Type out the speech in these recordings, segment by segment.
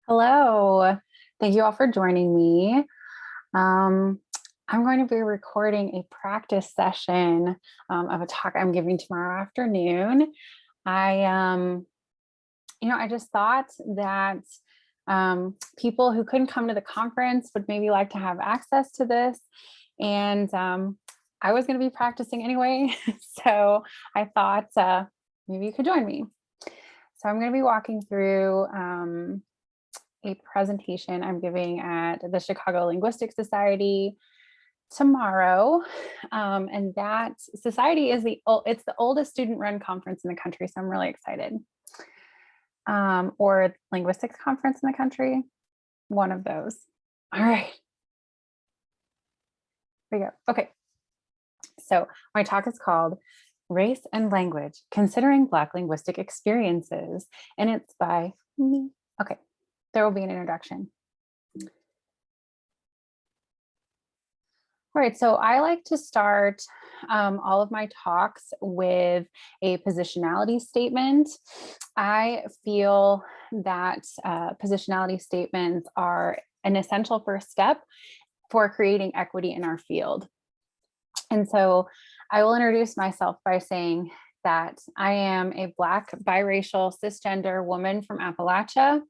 Hello. Thank you all for joining me. I'm going to be recording a practice session of a talk I'm giving tomorrow afternoon. I just thought that people who couldn't come to the conference would maybe like to have access to this. And I was going to be practicing anyway, so I thought maybe you could join me. So I'm going to be walking through a presentation I'm giving at the Chicago Linguistics Society tomorrow. And that society is the oldest student-run conference in the country, so I'm really excited. Or linguistics conference in the country, one of those. All right. Here we go. Okay. So my talk is called Race and Language, Considering Black Linguistic Experiences, and it's by me. Okay. There will be an introduction. All right, so I like to start all of my talks with a positionality statement. I feel that positionality statements are an essential first step for creating equity in our field. And so I will introduce myself by saying that I am a Black, biracial, cisgender woman from Appalachia.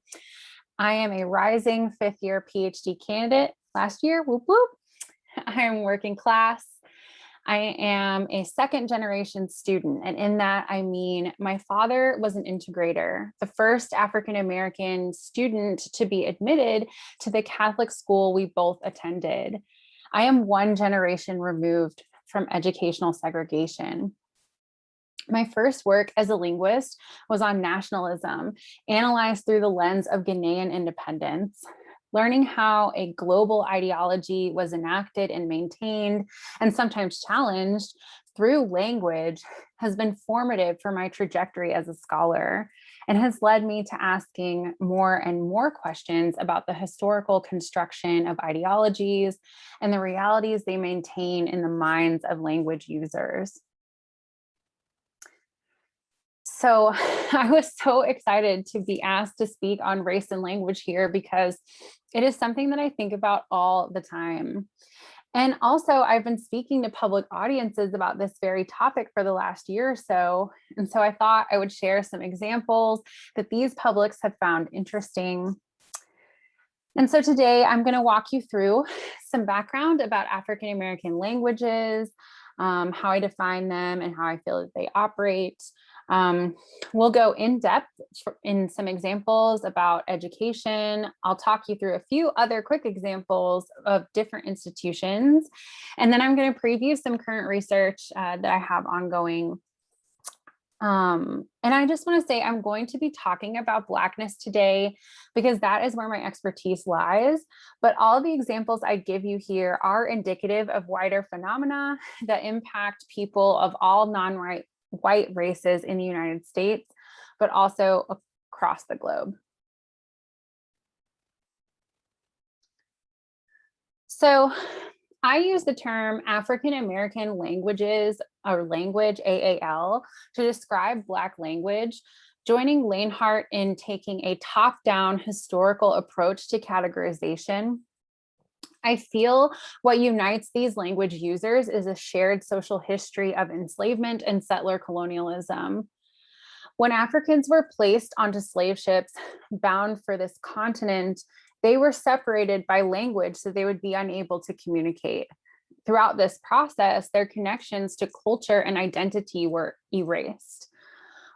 I am a rising fifth-year PhD candidate last year, whoop whoop. I am working class. I am a second-generation student, and in that I mean my father was an integrator, the first African-American student to be admitted to the Catholic school we both attended. I am one generation removed from educational segregation. My first work as a linguist was on nationalism, analyzed through the lens of Ghanaian independence. Learning how a global ideology was enacted and maintained, and sometimes challenged through language, has been formative for my trajectory as a scholar, and has led me to asking more and more questions about the historical construction of ideologies and the realities they maintain in the minds of language users. So I was so excited to be asked to speak on race and language here because it is something that I think about all the time. And also I've been speaking to public audiences about this very topic for the last year or so. And so I thought I would share some examples that these publics have found interesting. And so today I'm going to walk you through some background about African-American languages, how I define them and how I feel that they operate. We'll go in depth in some examples about education. I'll talk you through a few other quick examples of different institutions. And then I'm going to preview some current research that I have ongoing. And I just want to say I'm going to be talking about Blackness today because that is where my expertise lies. But all of the examples I give you here are indicative of wider phenomena that impact people of all non-white races in the United States, but also across the globe. So I use the term African-American languages or language, AAL, to describe Black language, joining Lanehart in taking a top-down historical approach to categorization. I feel what unites these language users is a shared social history of enslavement and settler colonialism. When Africans were placed onto slave ships bound for this continent, they were separated by language so they would be unable to communicate. Throughout this process, their connections to culture and identity were erased.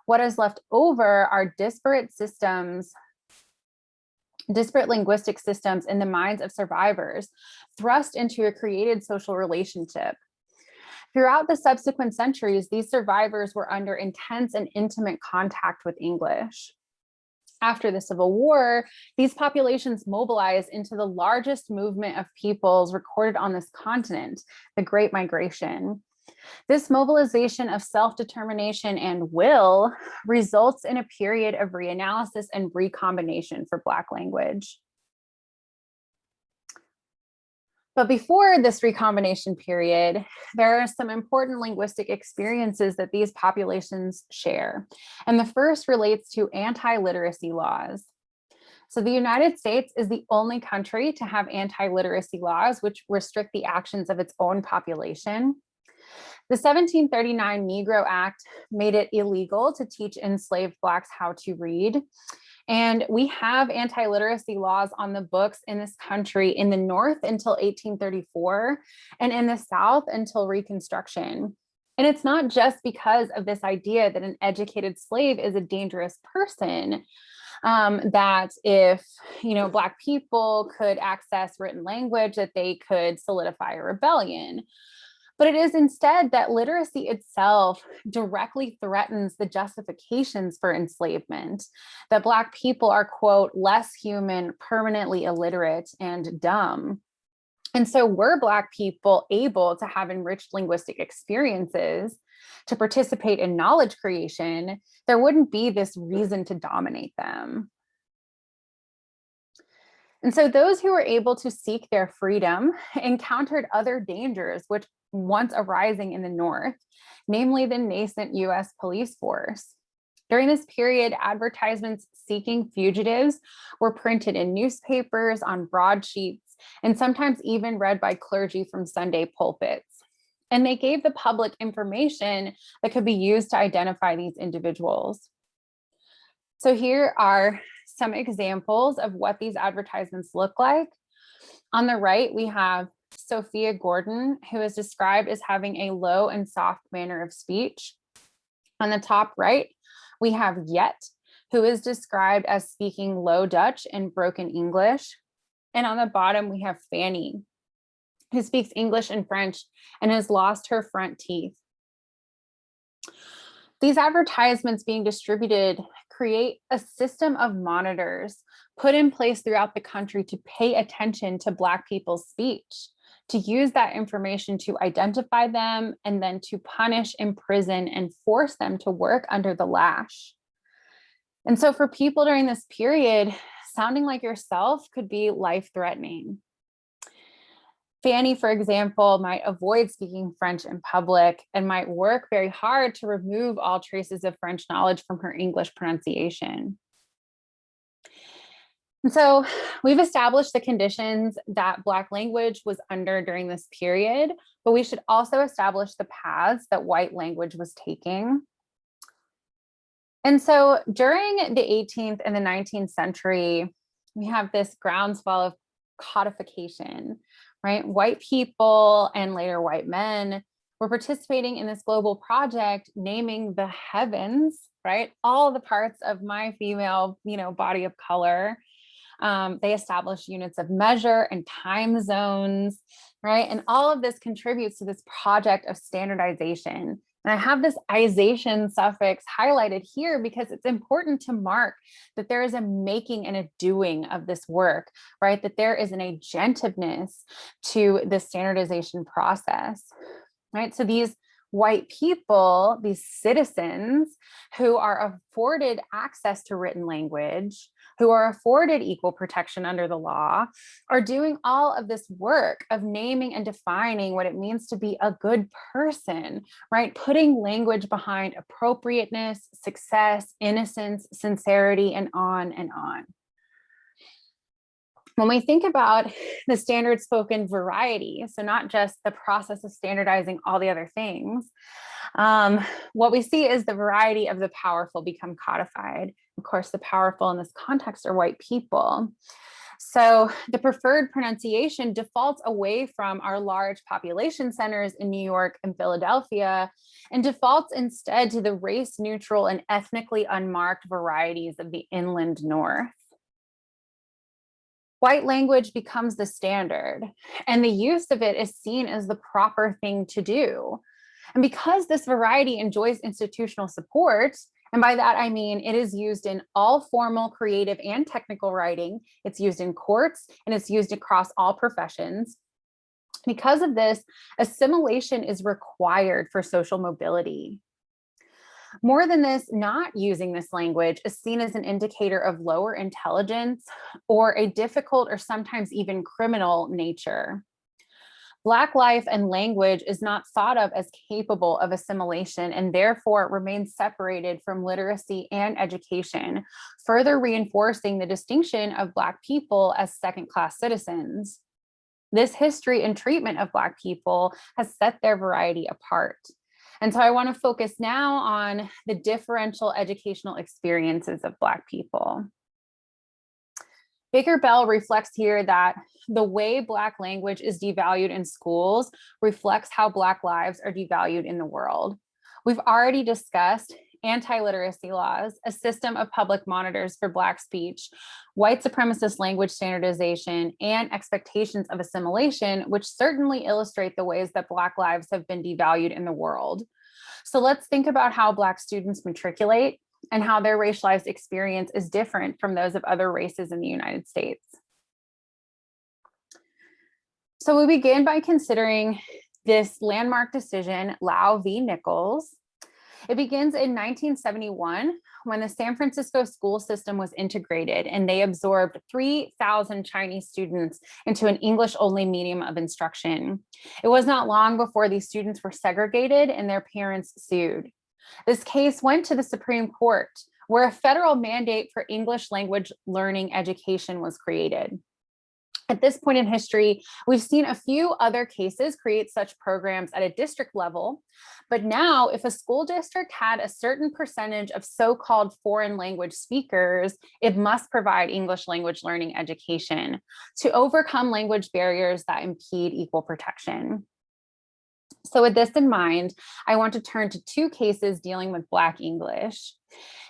What is left over are disparate linguistic systems in the minds of survivors, thrust into a created social relationship. Throughout the subsequent centuries, these survivors were under intense and intimate contact with English. After the Civil War, these populations mobilized into the largest movement of peoples recorded on this continent, the Great Migration. This mobilization of self-determination and will results in a period of reanalysis and recombination for Black language. But before this recombination period, there are some important linguistic experiences that these populations share. And the first relates to anti-literacy laws. So the United States is the only country to have anti-literacy laws which restrict the actions of its own population. The 1739 Negro Act made it illegal to teach enslaved Blacks how to read. And we have anti-literacy laws on the books in this country in the North until 1834 and in the South until Reconstruction. And it's not just because of this idea that an educated slave is a dangerous person, that if, Black people could access written language, that they could solidify a rebellion. But it is instead that literacy itself directly threatens the justifications for enslavement, that Black people are, quote, less human, permanently illiterate, and dumb. And so were Black people able to have enriched linguistic experiences, to participate in knowledge creation, there wouldn't be this reason to dominate them. And so those who were able to seek their freedom encountered other dangers which once arising in the North, namely the nascent US police force. During this period, advertisements seeking fugitives were printed in newspapers, on broadsheets, and sometimes even read by clergy from Sunday pulpits. And they gave the public information that could be used to identify these individuals. So here are some examples of what these advertisements look like. On the right, we have Sophia Gordon, who is described as having a low and soft manner of speech. On the top right, we have Yet, who is described as speaking Low Dutch and broken English. And on the bottom, we have Fanny, who speaks English and French and has lost her front teeth. These advertisements being distributed create a system of monitors put in place throughout the country to pay attention to Black people's speech, to use that information to identify them, and then to punish, imprison, and force them to work under the lash. And so for people during this period, sounding like yourself could be life-threatening. Fanny, for example, might avoid speaking French in public and might work very hard to remove all traces of French knowledge from her English pronunciation. And so we've established the conditions that Black language was under during this period, but we should also establish the paths that white language was taking. And so during the 18th and the 19th century, we have this groundswell of codification, right? White people and later white men were participating in this global project, naming the heavens, right? All the parts of my female, body of color. They established units of measure and time zones, right? And all of this contributes to this project of standardization. And I have this ization suffix highlighted here because it's important to mark that there is a making and a doing of this work, right? That there is an agentiveness to the standardization process, right? So these white people, these citizens who are afforded access to written language, who are afforded equal protection under the law, are doing all of this work of naming and defining what it means to be a good person, right? Putting language behind appropriateness, success, innocence, sincerity, and on and on. When we think about the standard spoken variety, so not just the process of standardizing all the other things, what we see is the variety of the powerful become codified. Of course, the powerful in this context are white people. So the preferred pronunciation defaults away from our large population centers in New York and Philadelphia and defaults instead to the race-neutral and ethnically unmarked varieties of the inland North. White language becomes the standard, and the use of it is seen as the proper thing to do. And because this variety enjoys institutional support, and by that I mean it is used in all formal, creative, and technical writing, it's used in courts, and it's used across all professions. Because of this, assimilation is required for social mobility. More than this, not using this language is seen as an indicator of lower intelligence or a difficult or sometimes even criminal nature. Black life and language is not thought of as capable of assimilation and therefore remains separated from literacy and education, further reinforcing the distinction of Black people as second-class citizens. This history and treatment of Black people has set their variety apart. And so I want to focus now on the differential educational experiences of Black people. Baker-Bell reflects here that the way Black language is devalued in schools reflects how Black lives are devalued in the world. We've already discussed anti-literacy laws, a system of public monitors for Black speech, white supremacist language standardization, and expectations of assimilation, which certainly illustrate the ways that Black lives have been devalued in the world. So let's think about how Black students matriculate and how their racialized experience is different from those of other races in the United States. So we begin by considering this landmark decision, Lau v. Nichols. It begins in 1971 when the San Francisco school system was integrated and they absorbed 3,000 Chinese students into an English-only medium of instruction. It was not long before these students were segregated and their parents sued. This case went to the Supreme Court, where a federal mandate for English language learning education was created. At this point in history, we've seen a few other cases create such programs at a district level, but now if a school district had a certain percentage of so-called foreign language speakers, it must provide English language learning education to overcome language barriers that impede equal protection. So with this in mind, I want to turn to two cases dealing with Black English.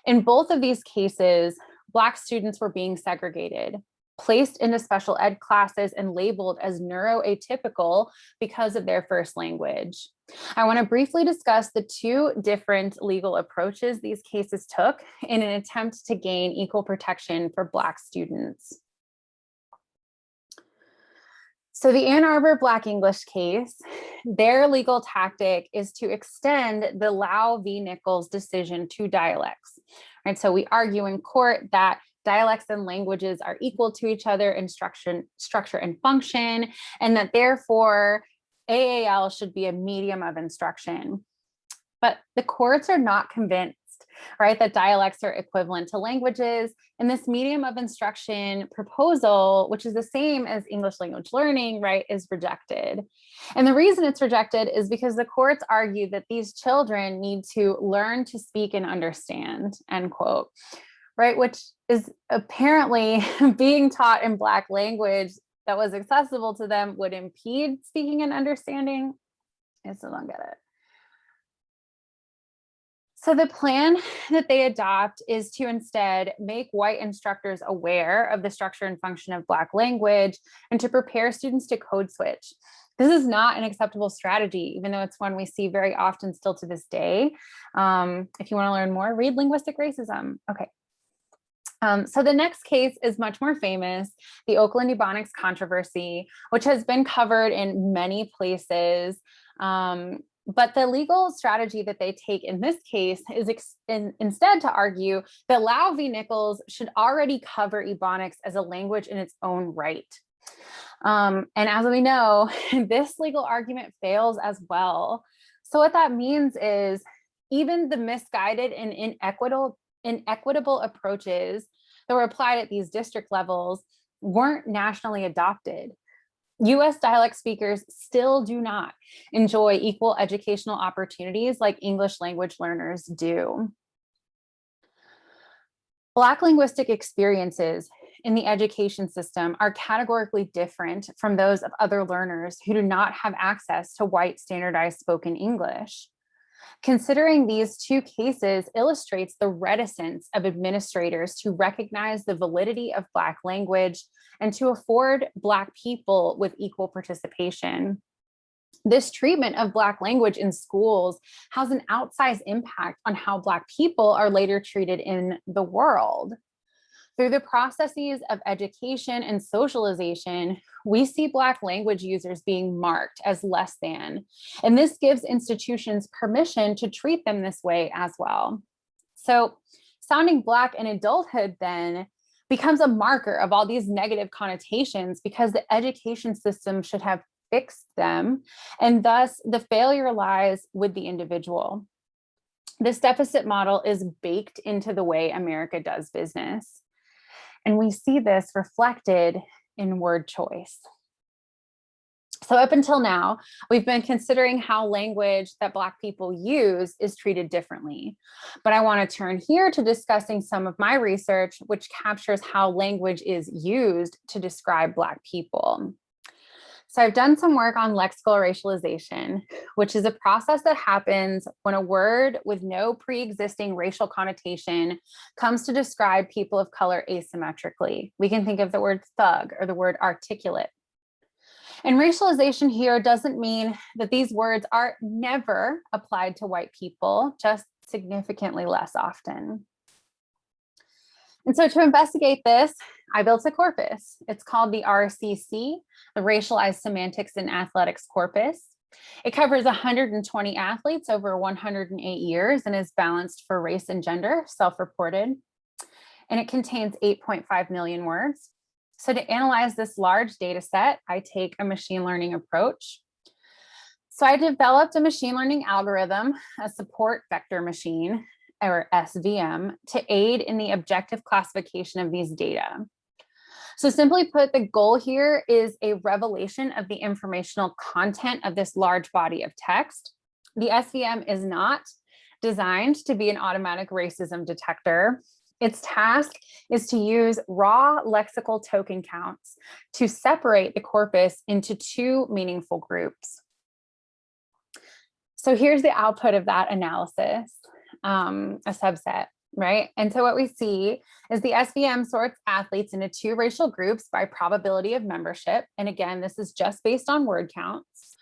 In both of these cases, Black students were being segregated, placed into special ed classes and labeled as neuroatypical because of their first language. I want to briefly discuss the two different legal approaches these cases took in an attempt to gain equal protection for Black students. So the Ann Arbor Black English case, their legal tactic is to extend the Lau v. Nichols decision to dialects. Right? So we argue in court that dialects and languages are equal to each other in structure and function, and that therefore AAL should be a medium of instruction. But the courts are not convinced, right, that dialects are equivalent to languages, and this medium of instruction proposal, which is the same as English language learning, right, is rejected. And the reason it's rejected is because the courts argue that these children need to learn to speak and understand, end quote, right, which is apparently being taught in Black language that was accessible to them would impede speaking and understanding. I still don't get it. So the plan that they adopt is to instead make white instructors aware of the structure and function of Black language and to prepare students to code switch. This is not an acceptable strategy, even though it's one we see very often still to this day. If you want to learn more, read Linguistic Racism. Okay. So the next case is much more famous, the Oakland Ebonics controversy, which has been covered in many places. But the legal strategy that they take in this case is instead to argue that Lau v. Nichols should already cover Ebonics as a language in its own right. And as we know, this legal argument fails as well. So what that means is even the misguided and inequitable approaches that were applied at these district levels weren't nationally adopted. US dialect speakers still do not enjoy equal educational opportunities like English language learners do. Black linguistic experiences in the education system are categorically different from those of other learners who do not have access to white standardized spoken English. Considering these two cases illustrates the reticence of administrators to recognize the validity of Black language and to afford Black people with equal participation. This treatment of Black language in schools has an outsized impact on how Black people are later treated in the world. Through the processes of education and socialization, we see Black language users being marked as less than, and this gives institutions permission to treat them this way as well. So sounding Black in adulthood then becomes a marker of all these negative connotations because the education system should have fix them, and thus the failure lies with the individual. This deficit model is baked into the way America does business. And we see this reflected in word choice. So up until now, we've been considering how language that Black people use is treated differently. But I want to turn here to discussing some of my research, which captures how language is used to describe Black people. So I've done some work on lexical racialization, which is a process that happens when a word with no pre-existing racial connotation comes to describe people of color asymmetrically. We can think of the word thug or the word articulate. And racialization here doesn't mean that these words are never applied to white people, just significantly less often. And so to investigate this, I built a corpus. It's called the RCC, the Racialized Semantics in Athletics Corpus. It covers 120 athletes over 108 years and is balanced for race and gender, self-reported. And it contains 8.5 million words. So to analyze this large data set, I take a machine learning approach. So I developed a machine learning algorithm, a support vector machine, or SVM, to aid in the objective classification of these data. So simply put, the goal here is a revelation of the informational content of this large body of text. The SVM is not designed to be an automatic racism detector. Its task is to use raw lexical token counts to separate the corpus into two meaningful groups. So here's the output of that analysis, a subset, right? And so what we see is the SVM sorts athletes into two racial groups by probability of membership. And again, this is just based on word counts.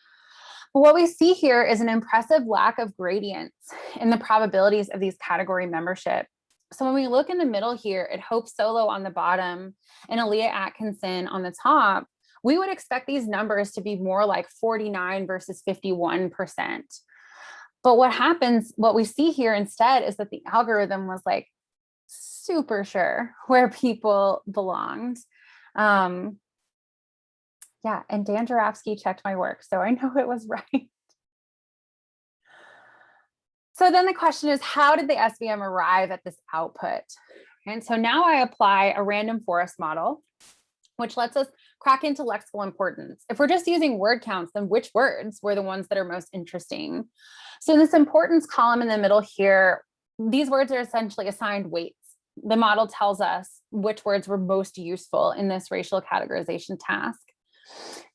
But what we see here is an impressive lack of gradients in the probabilities of these category membership. So when we look in the middle here at Hope Solo on the bottom and Aaliyah Atkinson on the top, we would expect these numbers to be more like 49 versus 51%. But what we see here instead is that the algorithm was like super sure where people belonged. Yeah, and Dan Jarofsky checked my work, so I know it was right. So then the question is, how did the SVM arrive at this output? And so now I apply a random forest model, which lets us crack into lexical importance. If we're just using word counts, then which words were the ones that are most interesting? So in this importance column in the middle here, these words are essentially assigned weights. The model tells us which words were most useful in this racial categorization task.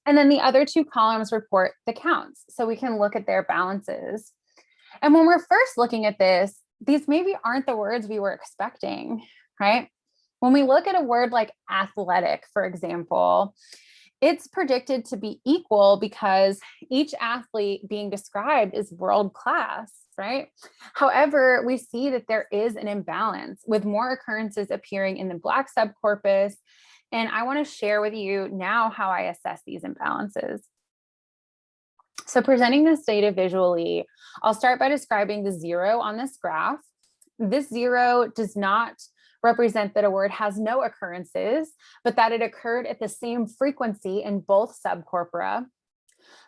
And then the other two columns report the counts, so we can look at their balances. And when we're first looking at this, these maybe aren't the words we were expecting, right? When we look at a word like athletic, for example, it's predicted to be equal because each athlete being described is world class, right? However, we see that there is an imbalance with more occurrences appearing in the Black subcorpus. And I want to share with you now how I assess these imbalances. So presenting this data visually, I'll start by describing the 0 on this graph. This 0 does not represent that a word has no occurrences, but that it occurred at the same frequency in both subcorpora.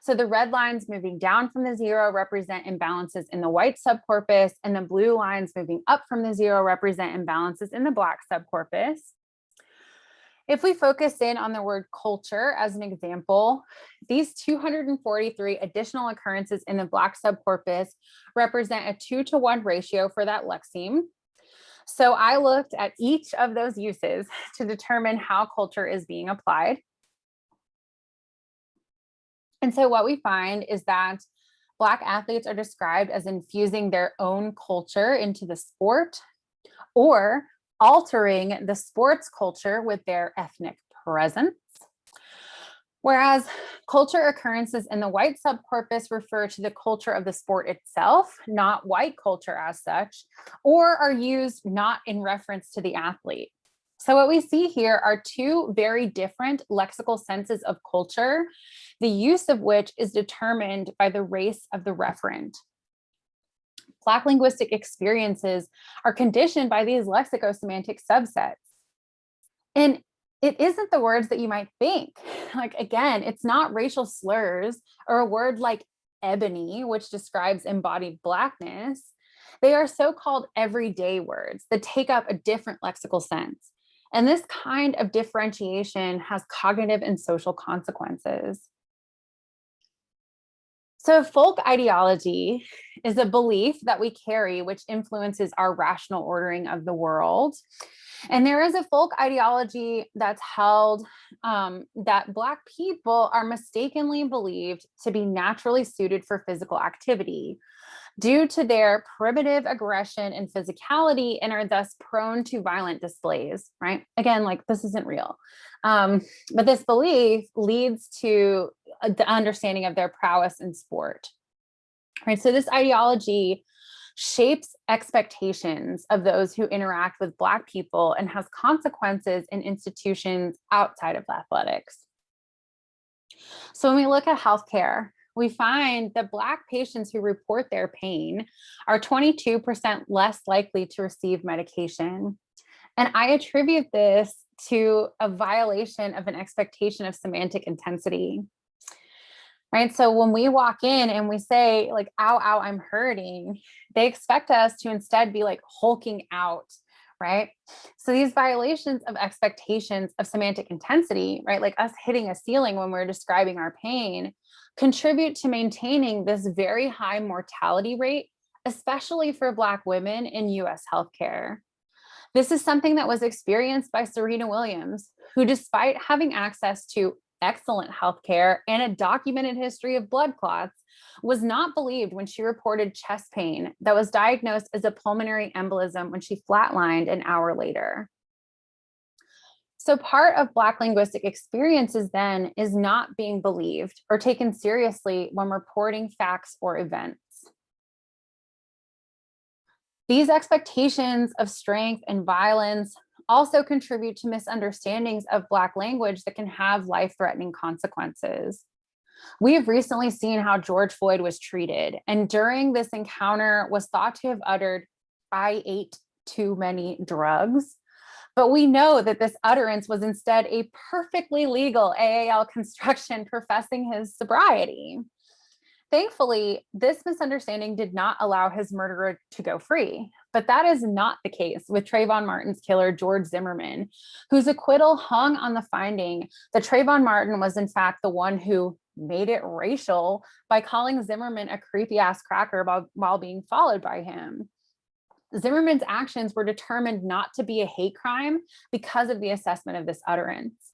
So the red lines moving down from the 0 represent imbalances in the white subcorpus, and the blue lines moving up from the 0 represent imbalances in the Black subcorpus. If we focus in on the word culture as an example, these 243 additional occurrences in the Black subcorpus represent a 2-to-1 ratio for that lexeme. So I looked at each of those uses to determine how culture is being applied. And so what we find is that Black athletes are described as infusing their own culture into the sport, or altering the sports culture with their ethnic presence. Whereas culture occurrences in the white subcorpus refer to the culture of the sport itself, not white culture as such, or are used not in reference to the athlete. So what we see here are two very different lexical senses of culture, the use of which is determined by the race of the referent. Black linguistic experiences are conditioned by these lexicosemantic subsets. And it isn't the words that you might think. Like, again, it's not racial slurs or a word like ebony, which describes embodied Blackness. They are so-called everyday words that take up a different lexical sense. And this kind of differentiation has cognitive and social consequences. So folk ideology is a belief that we carry which influences our rational ordering of the world. And there is a folk ideology that's held that Black people are mistakenly believed to be naturally suited for physical activity due to their primitive aggression and physicality, and are thus prone to violent displays, right? Again, like, this isn't real. But this belief leads to the understanding of their prowess in sport, right? So this ideology shapes expectations of those who interact with Black people and has consequences in institutions outside of athletics. So when we look at healthcare, we find that Black patients who report their pain are 22% less likely to receive medication. And I attribute this to a violation of an expectation of semantic intensity, right? So when we walk in and we say, like, ow, ow, I'm hurting, they expect us to instead be like hulking out, right? So these violations of expectations of semantic intensity, right, like us hitting a ceiling when we're describing our pain, contribute to maintaining this very high mortality rate, especially for Black women in US healthcare. This is something that was experienced by Serena Williams, who, despite having access to excellent healthcare and a documented history of blood clots, was not believed when she reported chest pain that was diagnosed as a pulmonary embolism when she flatlined an hour later. So part of Black linguistic experiences then is not being believed or taken seriously when reporting facts or events. These expectations of strength and violence also contribute to misunderstandings of Black language that can have life-threatening consequences. We have recently seen how George Floyd was treated, and during this encounter was thought to have uttered, "I ate too many drugs." But we know that this utterance was instead a perfectly legal AAL construction professing his sobriety. Thankfully, this misunderstanding did not allow his murderer to go free, but that is not the case with Trayvon Martin's killer, George Zimmerman, whose acquittal hung on the finding that Trayvon Martin was in fact the one who made it racial by calling Zimmerman a creepy ass cracker while being followed by him. Zimmerman's actions were determined not to be a hate crime because of the assessment of this utterance.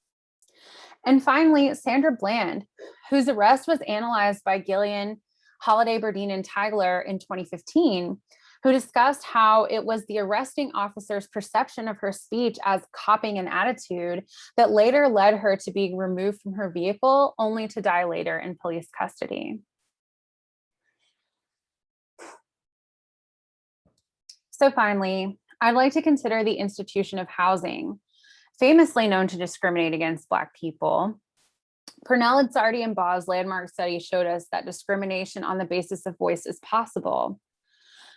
And finally, Sandra Bland, whose arrest was analyzed by Gillian, Holliday, Burdine, and Tagler in 2015, who discussed how it was the arresting officer's perception of her speech as copying an attitude that later led her to being removed from her vehicle, only to die later in police custody. So finally, I'd like to consider the institution of housing, famously known to discriminate against Black people. Purnell, Izzardi, and Baugh's landmark study showed us that discrimination on the basis of voice is possible.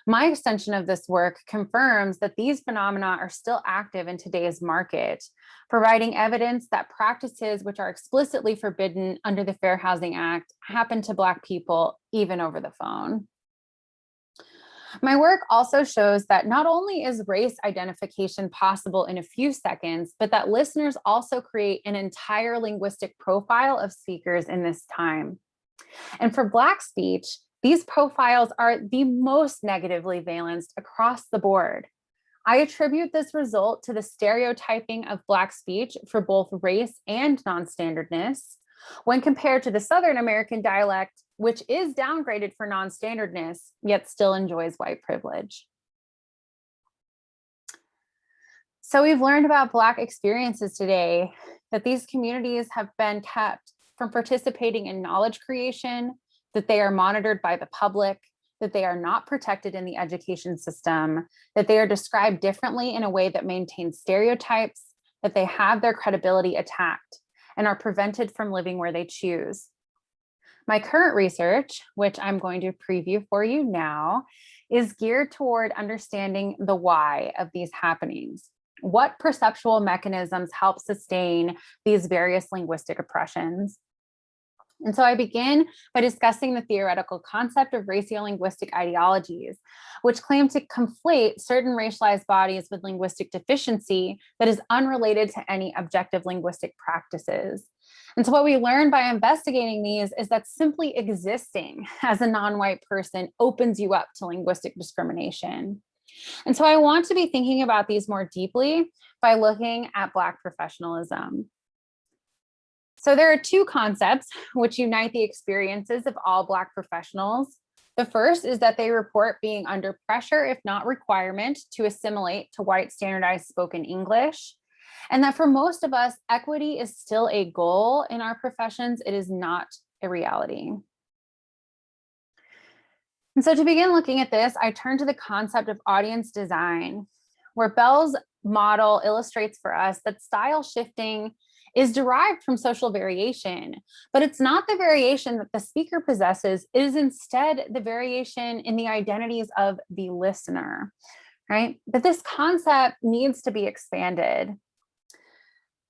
My extension of this work confirms that these phenomena are still active in today's market, providing evidence that practices which are explicitly forbidden under the Fair Housing Act happen to Black people, even over the phone. My work also shows that not only is race identification possible in a few seconds, but that listeners also create an entire linguistic profile of speakers in this time. And for Black speech, these profiles are the most negatively valenced across the board. I attribute this result to the stereotyping of Black speech for both race and non-standardness when compared to the Southern American dialect, which is downgraded for non-standardness, yet still enjoys white privilege. So we've learned about Black experiences today, that these communities have been kept from participating in knowledge creation, that they are monitored by the public, that they are not protected in the education system, that they are described differently in a way that maintains stereotypes, that they have their credibility attacked and are prevented from living where they choose. My current research, which I'm going to preview for you now, is geared toward understanding the why of these happenings. What perceptual mechanisms help sustain these various linguistic oppressions? And so I begin by discussing the theoretical concept of sociolinguistic ideologies, which claim to conflate certain racialized bodies with linguistic deficiency that is unrelated to any objective linguistic practices. And so what we learn by investigating these is that simply existing as a non-white person opens you up to linguistic discrimination. And so I want to be thinking about these more deeply by looking at Black professionalism. So there are two concepts which unite the experiences of all Black professionals. The first is that they report being under pressure, if not requirement, to assimilate to white standardized spoken English. And that for most of us, equity is still a goal in our professions. It is not a reality. And so to begin looking at this, I turn to the concept of audience design, where Bell's model illustrates for us that style shifting is derived from social variation, but it's not the variation that the speaker possesses, it is instead the variation in the identities of the listener, right? But this concept needs to be expanded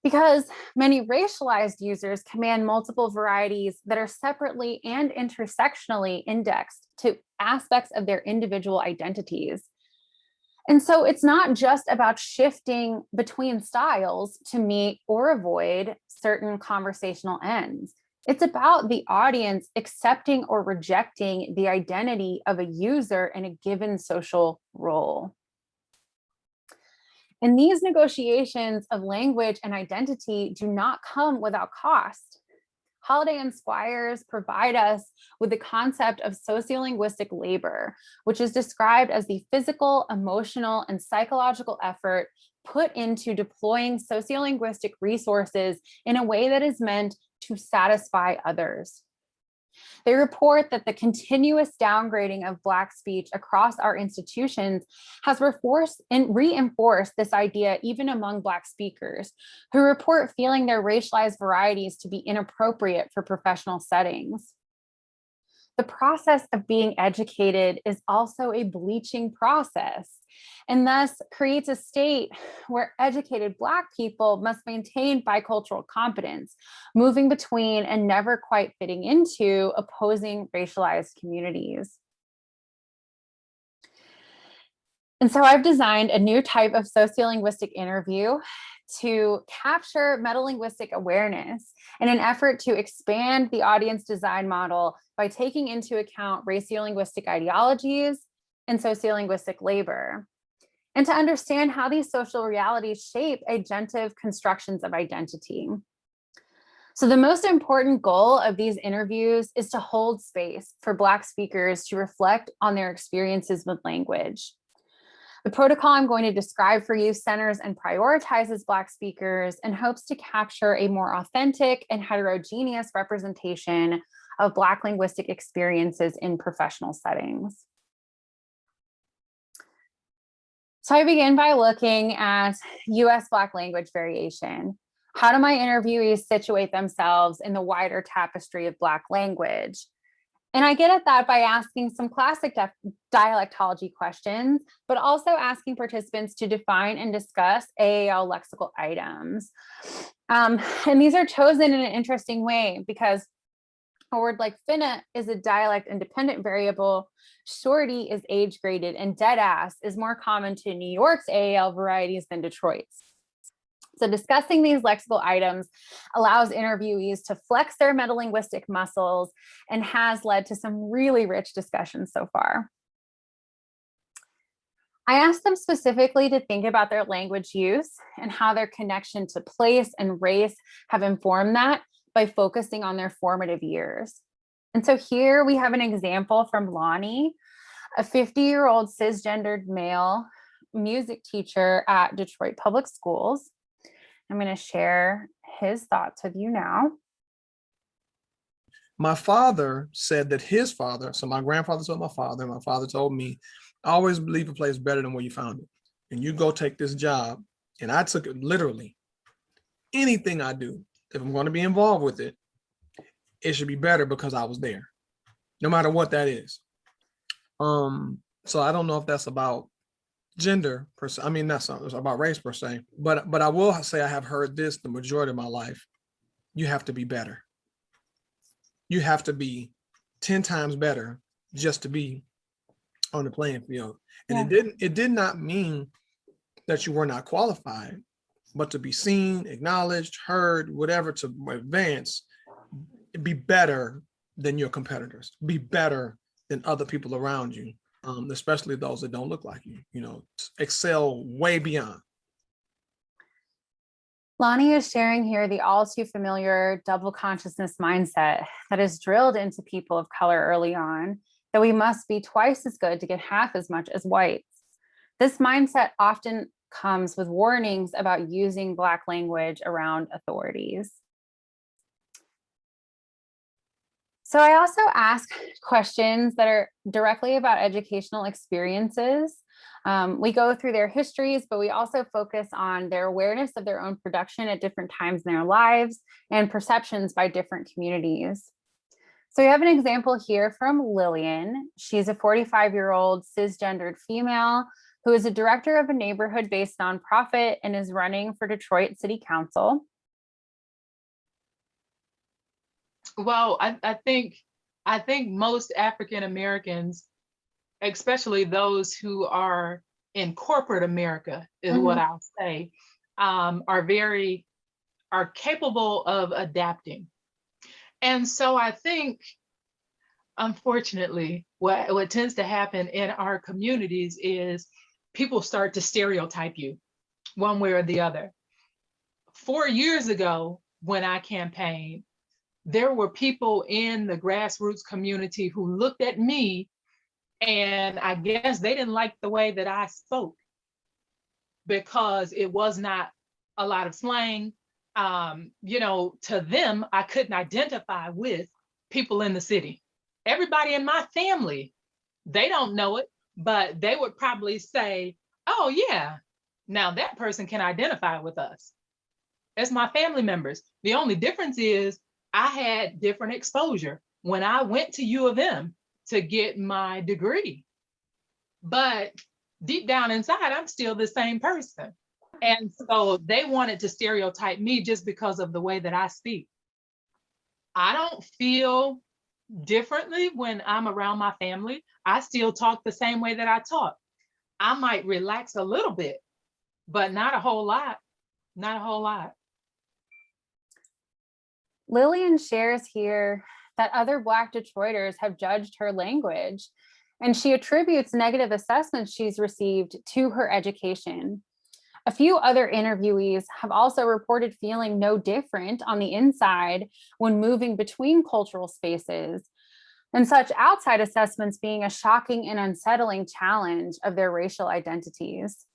because many racialized users command multiple varieties that are separately and intersectionally indexed to aspects of their individual identities. And so it's not just about shifting between styles to meet or avoid certain conversational ends. It's about the audience accepting or rejecting the identity of a user in a given social role. And these negotiations of language and identity do not come without cost. Holiday and Squires provide us with the concept of sociolinguistic labor, which is described as the physical, emotional, and psychological effort put into deploying sociolinguistic resources in a way that is meant to satisfy others. They report that the continuous downgrading of Black speech across our institutions has reinforced this idea even among Black speakers, who report feeling their racialized varieties to be inappropriate for professional settings. The process of being educated is also a bleaching process, and thus creates a state where educated Black people must maintain bicultural competence, moving between and never quite fitting into opposing racialized communities. And so I've designed a new type of sociolinguistic interview to capture metalinguistic awareness in an effort to expand the audience design model by taking into account sociolinguistic ideologies and sociolinguistic labor, and to understand how these social realities shape agentive constructions of identity. So the most important goal of these interviews is to hold space for Black speakers to reflect on their experiences with language. The protocol I'm going to describe for you centers and prioritizes Black speakers and hopes to capture a more authentic and heterogeneous representation of Black linguistic experiences in professional settings. So I begin by looking at US Black language variation. How do my interviewees situate themselves in the wider tapestry of Black language? And I get at that by asking some classic dialectology questions, but also asking participants to define and discuss AAL lexical items. And these are chosen in an interesting way because a word like finna is a dialect independent variable, shorty is age graded, and dead ass is more common to New York's AAL varieties than Detroit's. So discussing these lexical items allows interviewees to flex their metalinguistic muscles and has led to some really rich discussions so far. I asked them specifically to think about their language use and how their connection to place and race have informed that by focusing on their formative years. And so here we have an example from Lonnie, a 50-year-old cisgendered male music teacher at Detroit Public Schools. I'm going to share his thoughts with you now. My father said that his father, so my grandfather told my father told me, always leave a place better than where you found it. And you go take this job. And I took it literally. Anything I do, if I'm going to be involved with it, it should be better because I was there, no matter what that is. So I don't know if that's about, gender per se. I mean, that's not about race per se, but I will say I have heard this the majority of my life. You have to be better. You have to be 10 times better just to be on the playing field. And it did not mean that you were not qualified, but to be seen, acknowledged, heard, whatever, to advance, be better than your competitors, be better than other people around you, especially those that don't look like you, excel way beyond. Lonnie is sharing here the all too familiar double consciousness mindset that is drilled into people of color early on, that we must be twice as good to get half as much as whites. This mindset often comes with warnings about using Black language around authorities. So I also ask questions that are directly about educational experiences. We go through their histories, but we also focus on their awareness of their own production at different times in their lives and perceptions by different communities. So we have an example here from Lillian. She's a 45-year-old cisgendered female who is a director of a neighborhood-based nonprofit and is running for Detroit City Council. Well, I think most African Americans, especially those who are in corporate America, is what I'll say, are capable of adapting. And so I think, unfortunately, what tends to happen in our communities is people start to stereotype you one way or the other. 4 years ago, when I campaigned, there were people in the grassroots community who looked at me, and I guess they didn't like the way that I spoke because it was not a lot of slang. To them, I couldn't identify with people in the city. Everybody in my family, they don't know it, but they would probably say, oh yeah, now that person can identify with us. It's my family members. The only difference is I had different exposure when I went to U of M to get my degree. But deep down inside, I'm still the same person. And so they wanted to stereotype me just because of the way that I speak. I don't feel differently when I'm around my family. I still talk the same way that I talk. I might relax a little bit, but not a whole lot. Not a whole lot. Lillian shares here that other Black Detroiters have judged her language, and she attributes negative assessments she's received to her education. A few other interviewees have also reported feeling no different on the inside when moving between cultural spaces, and such outside assessments being a shocking and unsettling challenge of their racial identities.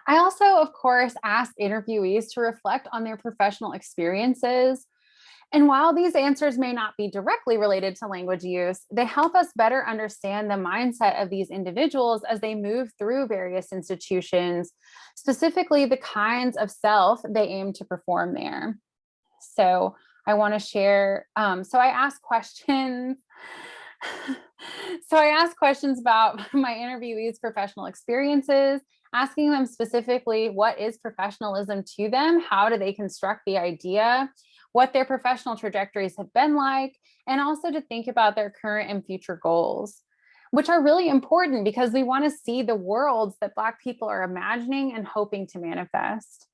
I also, of course, asked interviewees to reflect on their professional experiences. And while these answers may not be directly related to language use, they help us better understand the mindset of these individuals as they move through various institutions, specifically the kinds of self they aim to perform there. So I want to share, so I asked questions about my interviewees' professional experiences, asking them specifically what is professionalism to them, how do they construct the idea, what their professional trajectories have been like, and also to think about their current and future goals, which are really important because we want to see the worlds that Black people are imagining and hoping to manifest.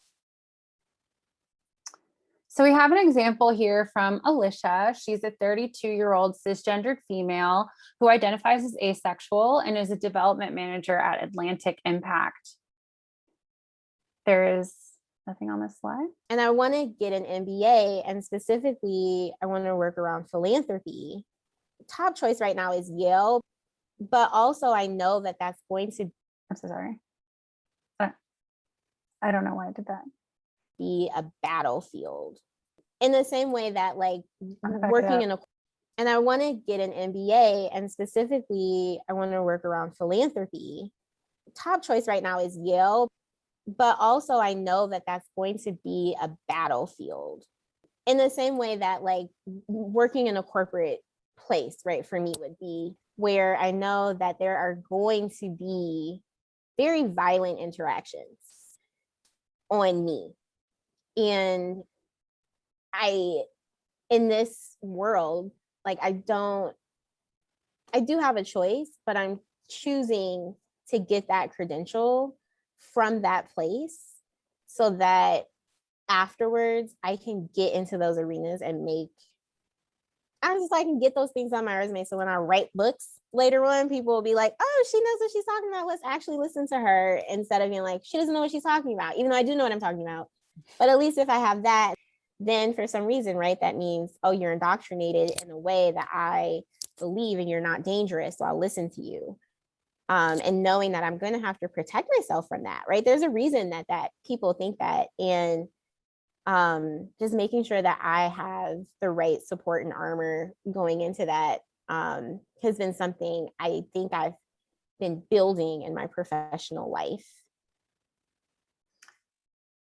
So we have an example here from Alicia. She's a 32-year-old cisgendered female who identifies as asexual and is a development manager at Atlantic Impact. There is nothing on this slide. And I want to get an MBA, and specifically, I want to work around philanthropy. Top choice right now is Yale, but also I know that that's going to I'm so sorry. I don't know why I did that. Be a battlefield in the same way that like working in a, and I want to get an MBA, and specifically I want to work around philanthropy. Top choice right now is Yale, but also I know that that's going to be a battlefield in the same way that like working in a corporate place, right, for me would be where I know that there are going to be very violent interactions on me. And in this world, like I do have a choice, but I'm choosing to get that credential from that place so that afterwards I can get into those arenas and I can get those things on my resume. So when I write books later on, people will be like, oh, she knows what she's talking about. Let's actually listen to her, instead of being like, she doesn't know what she's talking about, even though I do know what I'm talking about. But at least if I have that, then for some reason, right, that means, oh, you're indoctrinated in a way that I believe and you're not dangerous, so I'll listen to you. And knowing that I'm going to have to protect myself from that, right? There's a reason that people think that. And just making sure that I have the right support and armor going into that has been something I think I've been building in my professional life.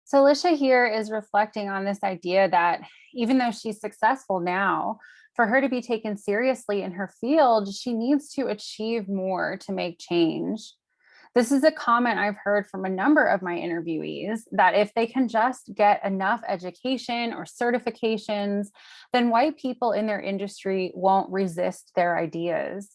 So Lisha here is reflecting on this idea that even though she's successful now, for her to be taken seriously in her field, she needs to achieve more to make change. This is a comment I've heard from a number of my interviewees, that if they can just get enough education or certifications, then white people in their industry won't resist their ideas.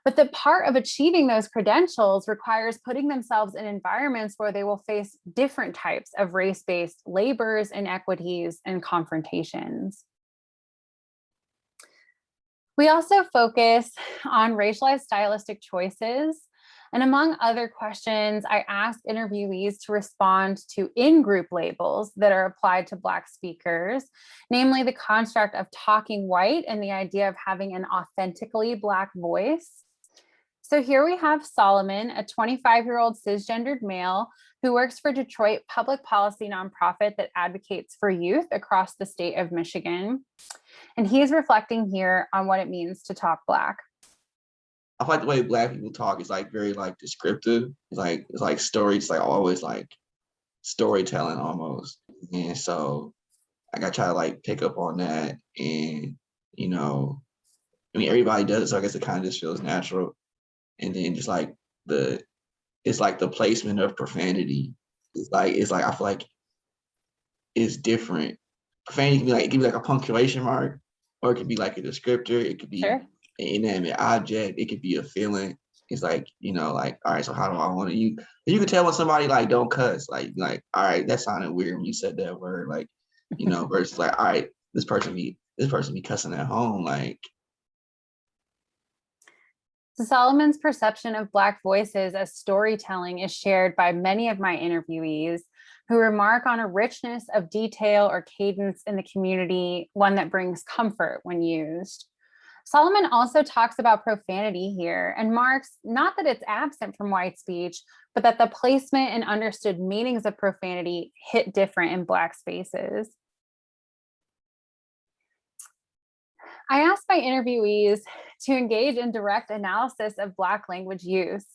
But the part of achieving those credentials requires putting themselves in environments where they will face different types of race-based labors, inequities, and confrontations. We also focus on racialized stylistic choices. And among other questions, I asked interviewees to respond to in-group labels that are applied to Black speakers, namely the construct of talking white and the idea of having an authentically Black voice. So here we have Solomon, a 25-year-old cisgendered male who works for Detroit public policy nonprofit that advocates for youth across the state of Michigan. And he's reflecting here on what it means to talk Black. I feel like the way Black people talk is like very like descriptive. It's like story. It's like always like storytelling almost. And so like I try to like pick up on that, and you know, I mean everybody does it, so I guess it kind of just feels natural. And then just like it's like the placement of profanity. It's like I feel like it's different. Profanity can be like, it can be like a punctuation mark, or it could be like a descriptor. It could be Sure. an inanimate object. It could be a feeling. It's like, you know, like, all right, so how do I want to you can tell when somebody like don't cuss, like, all right, that sounded weird when you said that word, like, you know, versus like, all right, this person be cussing at home, like. So Solomon's perception of Black voices as storytelling is shared by many of my interviewees, who remark on a richness of detail or cadence in the community, one that brings comfort when used. Solomon also talks about profanity here and marks not that it's absent from white speech, but that the placement and understood meanings of profanity hit different in Black spaces. I asked my interviewees to engage in direct analysis of Black language use,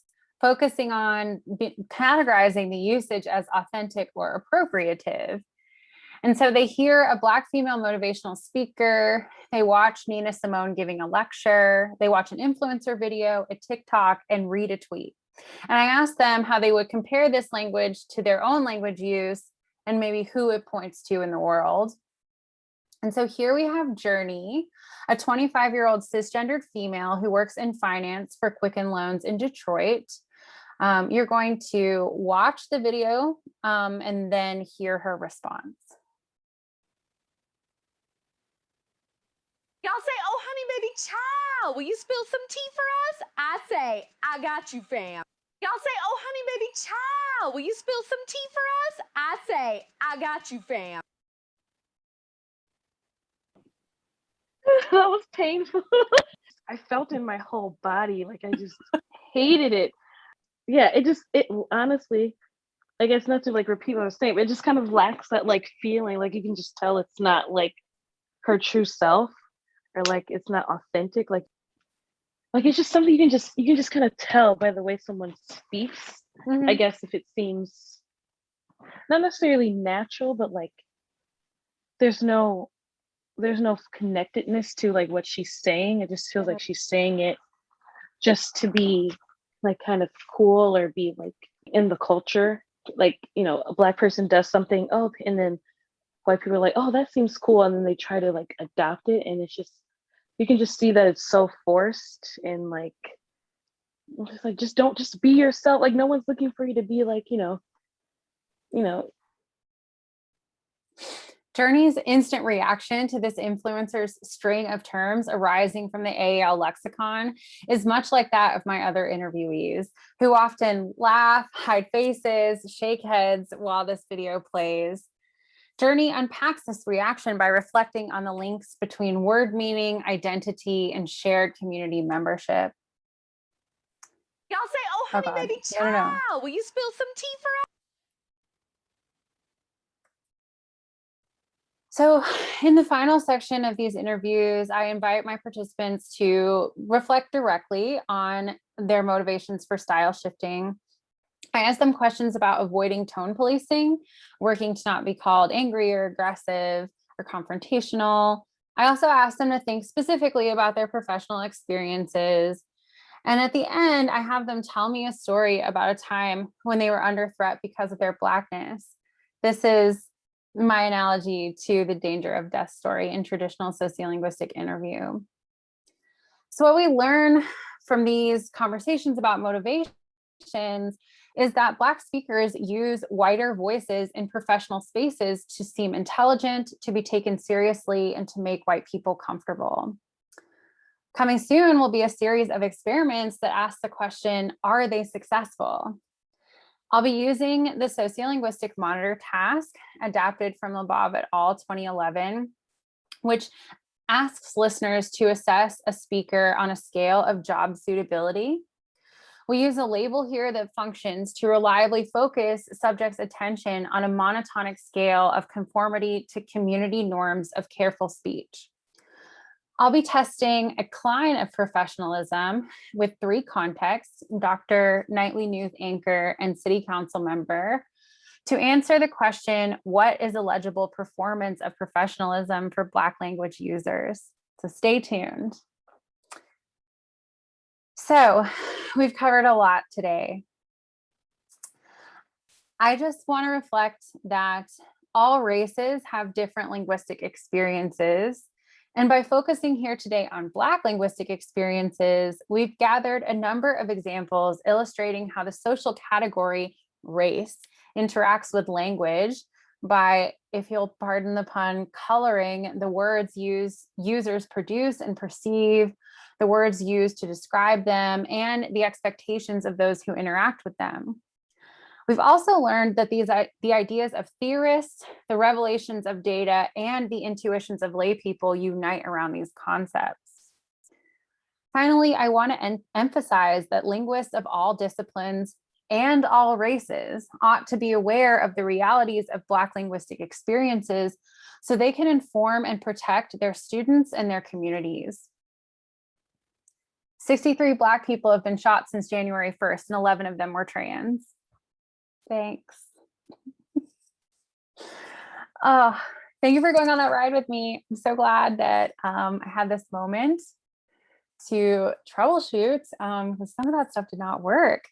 focusing on categorizing the usage as authentic or appropriative. And so they hear a Black female motivational speaker, they watch Nina Simone giving a lecture, they watch an influencer video, a TikTok, and read a tweet. And I asked them how they would compare this language to their own language use and maybe who it points to in the world. And so here we have Journey, a 25-year-old cisgendered female who works in finance for Quicken Loans in Detroit. You're going to watch the video and then hear her response. Y'all say, oh, honey, baby, child, will you spill some tea for us? I say, I got you, fam. Y'all say, oh, honey, baby, child, will you spill some tea for us? I say, I got you, fam. That was painful. I felt in my whole body, like I just hated it. Yeah, it honestly, I guess not to like repeat what I was saying, but it just kind of lacks that like feeling, like you can just tell it's not like her true self, or like it's not authentic, like it's just something you can just kind of tell by the way someone speaks. I guess if it seems not necessarily natural, but like there's no there's no connectedness to like what she's saying. It just feels like she's saying it just to be like kind of cool or be like in the culture. Like, you know, a Black person does something, oh, and then white people are like, oh, that seems cool. And then they try to like adopt it. And it's just, you can just see that it's so forced and like, it's like, just be yourself. Like no one's looking for you to be like, you know. Journey's instant reaction to this influencer's string of terms arising from the AAL lexicon is much like that of my other interviewees, who often laugh, hide faces, shake heads while this video plays. Journey unpacks this reaction by reflecting on the links between word meaning, identity, and shared community membership. Y'all say, oh, honey, God. baby, No. child, will you spill some tea for us? So in the final section of these interviews, I invite my participants to reflect directly on their motivations for style shifting. I ask them questions about avoiding tone policing, working to not be called angry or aggressive or confrontational. I also ask them to think specifically about their professional experiences. And at the end, I have them tell me a story about a time when they were under threat because of their Blackness. This is my analogy to the danger of death story in traditional sociolinguistic interview. So what we learn from these conversations about motivations is that Black speakers use whiter voices in professional spaces to seem intelligent, to be taken seriously, and to make white people comfortable. Coming soon will be a series of experiments that ask the question, are they successful? I'll be using the Sociolinguistic Monitor task adapted from Labov et al. 2011, which asks listeners to assess a speaker on a scale of job suitability. We use a label here that functions to reliably focus subjects' attention on a monotonic scale of conformity to community norms of careful speech. I'll be testing a client of professionalism with 3 contexts: doctor, nightly news anchor, and city council member, to answer the question, what is a legible performance of professionalism for Black language users? So stay tuned. So we've covered a lot today. I just want to reflect that all races have different linguistic experiences. And by focusing here today on Black linguistic experiences, we've gathered a number of examples illustrating how the social category race interacts with language by, if you'll pardon the pun, coloring the words users produce and perceive, the words used to describe them, and the expectations of those who interact with them. We've also learned that the ideas of theorists, the revelations of data, and the intuitions of lay people unite around these concepts. Finally, I want to emphasize that linguists of all disciplines and all races ought to be aware of the realities of Black linguistic experiences so they can inform and protect their students and their communities. 63 Black people have been shot since January 1st, and 11 of them were trans. Thanks. Thank you for going on that ride with me. I'm so glad that I had this moment to troubleshoot because some of that stuff did not work.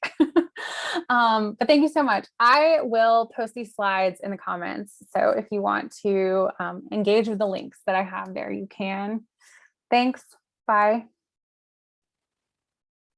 But thank you so much. I will post these slides in the comments. So if you want to engage with the links that I have there, you can. Thanks. Bye.